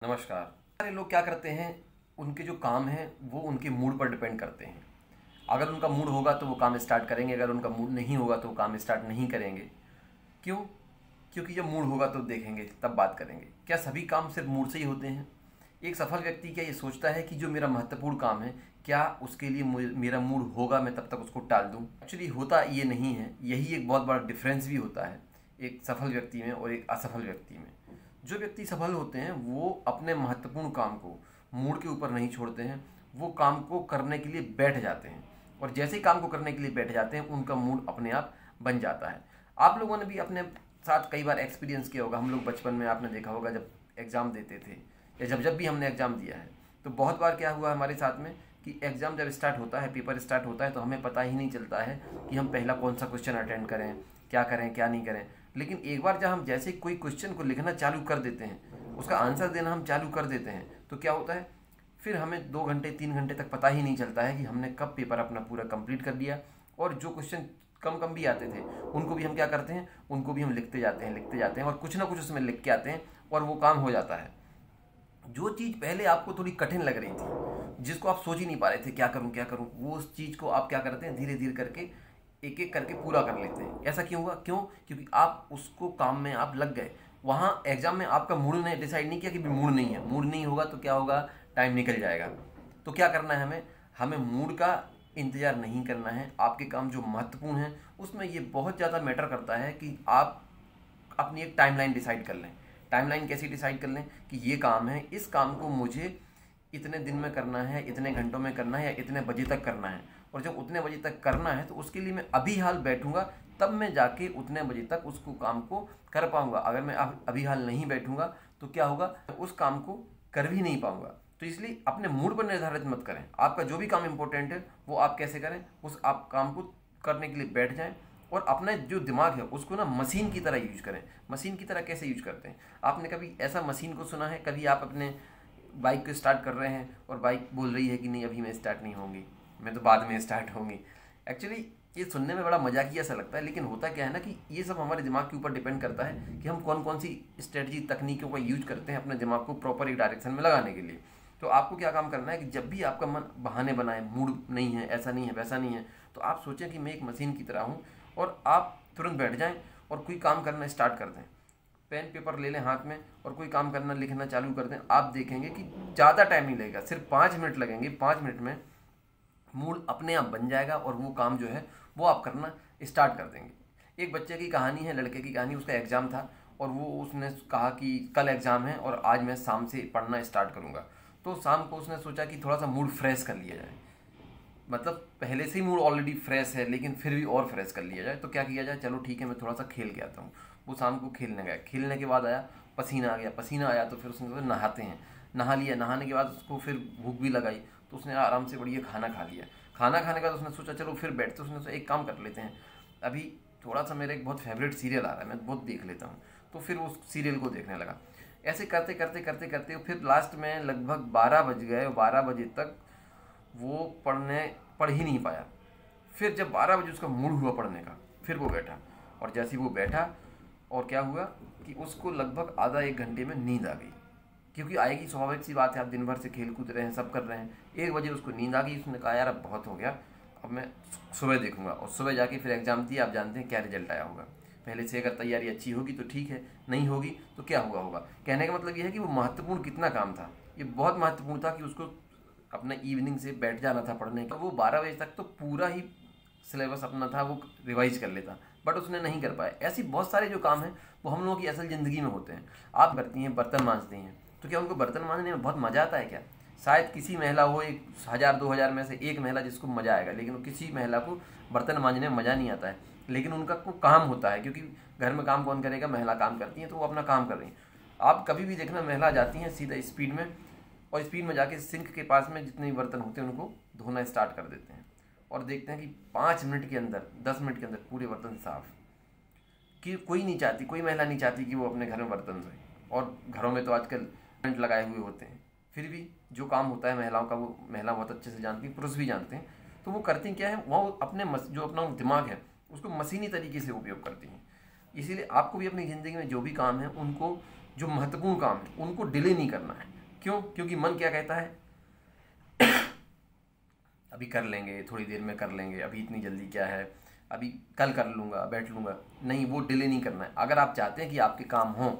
नमस्कार। सारे लोग क्या करते हैं, उनके जो काम है वो उनके मूड पर डिपेंड करते हैं। अगर उनका मूड होगा तो वो काम स्टार्ट करेंगे, अगर उनका मूड नहीं होगा तो वो काम स्टार्ट नहीं करेंगे। क्यों? क्योंकि जब मूड होगा तो देखेंगे, तब बात करेंगे। क्या सभी काम सिर्फ मूड से ही होते हैं? एक सफल व्यक्ति क्या ये सोचता है कि जो मेरा महत्वपूर्ण काम है, क्या उसके लिए मेरा मूड होगा, मैं तब तक उसको टाल दूं? एक्चुअली होता ये नहीं है। यही एक बहुत बड़ा डिफरेंस भी होता है एक सफल व्यक्ति में और एक असफल व्यक्ति में। जो व्यक्ति सफल होते हैं वो अपने महत्वपूर्ण काम को मूड के ऊपर नहीं छोड़ते हैं, वो काम को करने के लिए बैठ जाते हैं। और जैसे ही काम को करने के लिए बैठ जाते हैं उनका मूड अपने आप बन जाता है। आप लोगों ने भी अपने साथ कई बार एक्सपीरियंस किया होगा। हम लोग बचपन में आपने देखा होगा, जब एग्ज़ाम देते थे या जब जब भी हमने एग्ज़ाम दिया है, तो बहुत बार क्या हुआ हमारे साथ में कि एग्ज़ाम जब स्टार्ट होता है, पेपर स्टार्ट होता है, तो हमें पता ही नहीं चलता है कि हम पहला कौन सा क्वेश्चन अटेंड करें, क्या नहीं करें। लेकिन एक बार जब हम जैसे कोई क्वेश्चन को लिखना चालू कर देते हैं, उसका आंसर देना हम चालू कर देते हैं, तो क्या होता है, फिर हमें 2 घंटे 3 घंटे तक पता ही नहीं चलता है कि हमने कब पेपर अपना पूरा कंप्लीट कर लिया। और जो क्वेश्चन कम कम भी आते थे उनको भी हम क्या करते हैं, उनको भी हम लिखते जाते हैं और कुछ ना कुछ उसमें लिख के आते हैं और वो काम हो जाता है। जो चीज़ पहले आपको थोड़ी कठिन लग रही थी, जिसको आप सोच ही नहीं पा रहे थे क्या करूं, वो उस चीज़ को आप क्या करते हैं, धीरे धीरे करके एक एक करके पूरा कर लेते हैं। ऐसा क्यों हुआ? क्योंकि आप उसको काम में आप लग गए। वहाँ एग्जाम में आपका मूड ने डिसाइड नहीं किया कि मूड नहीं है। मूड नहीं होगा तो क्या होगा, टाइम निकल जाएगा। तो क्या करना है हमें मूड का इंतज़ार नहीं करना है। आपके काम जो महत्वपूर्ण हैं उसमें ये बहुत ज़्यादा मैटर करता है कि आप अपनी एक टाइमलाइन डिसाइड कर लें। टाइमलाइन कैसी डिसाइड कर लें कि ये काम है, इस काम को मुझे इतने दिन में करना है, इतने घंटों में करना है या इतने बजे तक करना है। और जब उतने बजे तक करना है तो उसके लिए मैं अभी हाल बैठूंगा, तब मैं जाके उतने बजे तक उसको काम को कर पाऊंगा। अगर मैं अभी हाल नहीं बैठूंगा तो क्या होगा, उस काम को कर भी नहीं पाऊंगा। तो इसलिए अपने मूड पर निर्धारित मत करें। आपका जो भी काम इंपॉर्टेंट है वो आप कैसे करें, उस आप काम को करने के लिए बैठ जाएं। और अपना जो दिमाग है उसको ना मशीन की तरह यूज करें। मशीन की तरह कैसे यूज करते हैं? आपने कभी ऐसा मशीन को सुना है? कभी आप अपने बाइक को स्टार्ट कर रहे हैं और बाइक बोल रही है कि नहीं, अभी मैं स्टार्ट नहीं होंगी, मैं तो बाद में स्टार्ट होंगी। एक्चुअली ये सुनने में बड़ा मजाकिया सा लगता है, लेकिन होता क्या है ना कि ये सब हमारे दिमाग के ऊपर डिपेंड करता है कि हम कौन कौन सी स्ट्रेटजी तकनीकों का यूज करते हैं अपने दिमाग को प्रॉपर एक डायरेक्शन में लगाने के लिए। तो आपको क्या काम करना है कि जब भी आपका मन बहाने बनाए, मूड नहीं है, ऐसा नहीं है, वैसा नहीं है, तो आप सोचें कि मैं एक मशीन की तरह हूँ और आप तुरंत बैठ जाएं और कोई काम करना स्टार्ट कर दें। पेन पेपर ले लें हाथ में और कोई काम करना, लिखना चालू कर दें। आप देखेंगे कि ज़्यादा टाइम नहीं लगेगा, सिर्फ 5 मिनट लगेंगे। 5 मिनट में मूड अपने आप बन जाएगा और वो काम जो है वो आप करना स्टार्ट कर देंगे। एक बच्चे की कहानी है, लड़के की कहानी। उसका एग्ज़ाम था और वो उसने कहा कि कल एग्ज़ाम है और आज मैं शाम से पढ़ना स्टार्ट करूँगा। तो शाम को उसने सोचा कि थोड़ा सा मूड फ्रेश कर लिया जाए। मतलब पहले से ही मूड ऑलरेडी फ्रेश है लेकिन फिर भी और फ्रेश कर लिया जाए। तो क्या किया जाए, चलो ठीक है मैं थोड़ा सा खेल के आता हूँ। वो शाम को खेलने गया, खेलने के बाद आया, पसीना आ गया। पसीना आया तो फिर उसने सोचा नहाते हैं, नहा लिया। नहाने के बाद उसको फिर भूख भी लगाई तो उसने आराम से बढ़िया खाना खा लिया। खाना खाने के बाद उसने सोचा चलो फिर बैठते। उसने सोचा एक काम कर लेते हैं, अभी थोड़ा सा मेरा एक बहुत फेवरेट सीरियल आ रहा है, मैं बहुत देख लेता हूँ। तो फिर उस सीरियल को देखने लगा। ऐसे करते करते करते करते फिर लास्ट में लगभग 12 बज गए। 12 बजे तक वो पढ़ ही नहीं पाया। फिर जब 12 बजे उसका मूड हुआ पढ़ने का, फिर वो बैठा। और जैसे ही वो बैठा और क्या हुआ कि उसको लगभग आधा 1 घंटे में नींद आ गई। क्योंकि आएगी, स्वाभाविक सी बात है, आप दिन भर से खेल कूद रहे हैं, सब कर रहे हैं। 1 बजे उसको नींद आ गई। उसने कहा यार अब बहुत हो गया, अब मैं सुबह देखूंगा। और सुबह जाके फिर एग्ज़ाम दिया। आप जानते हैं क्या रिजल्ट आया होगा। पहले से अगर तैयारी अच्छी होगी तो ठीक है, नहीं होगी तो क्या हुआ होगा। कहने का मतलब ये है कि वो महत्वपूर्ण कितना काम था। ये बहुत महत्वपूर्ण था कि उसको अपने इवनिंग से बैठ जाना था पढ़ने का। वो 12 बजे तक तो पूरा ही सिलेबस अपना था वो रिवाइज कर लेता, बट उसने नहीं कर पाया। ऐसी बहुत सारे जो काम हैं वो हम लोगों की असल ज़िंदगी में होते हैं। आप करती हैं, बर्तन मांजती हैं, तो क्या उनको बर्तन मांजने में बहुत मज़ा आता है क्या? शायद किसी महिला हो, 1000-2000 में से एक महिला जिसको मज़ा आएगा, लेकिन किसी महिला को बर्तन मांजने में मज़ा नहीं आता है। लेकिन उनका को काम होता है, क्योंकि घर में काम कौन करेगा, महिला काम करती हैं, तो वो अपना काम कर रही हैं। आप कभी भी देखना, महिला जाती हैं सीधा स्पीड में और स्पीड में जाके सिंक के पास में जितने भी बर्तन होते हैं उनको धोना स्टार्ट कर देते हैं। और देखते हैं कि 5 मिनट के अंदर, 10 मिनट के अंदर पूरे बर्तन साफ। कि कोई नहीं चाहती, कोई महिला नहीं चाहती कि वो अपने घर में बर्तन धोए। और घरों में तो आजकल पेंट लगाए हुए होते हैं, फिर भी जो काम होता है महिलाओं का वो महिला बहुत अच्छे से जानती हैं, पुरुष भी जानते हैं। तो वो करती क्या है, वो अपने जो अपना दिमाग है उसको मशीनी तरीके से उपयोग करती हैं। इसीलिए आपको भी अपनी ज़िंदगी में जो भी काम है उनको, जो महत्वपूर्ण काम है उनको डिले नहीं करना है। क्यों? क्योंकि मन क्या कहता है, अभी कर लेंगे, थोड़ी देर में कर लेंगे, अभी इतनी जल्दी क्या है, अभी कल कर लूँगा, बैठ लूँगा। नहीं, वो डिले नहीं करना है। अगर आप चाहते हैं कि आपके काम हों,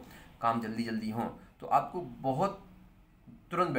काम जल्दी जल्दी हों, तो आपको बहुत तुरंत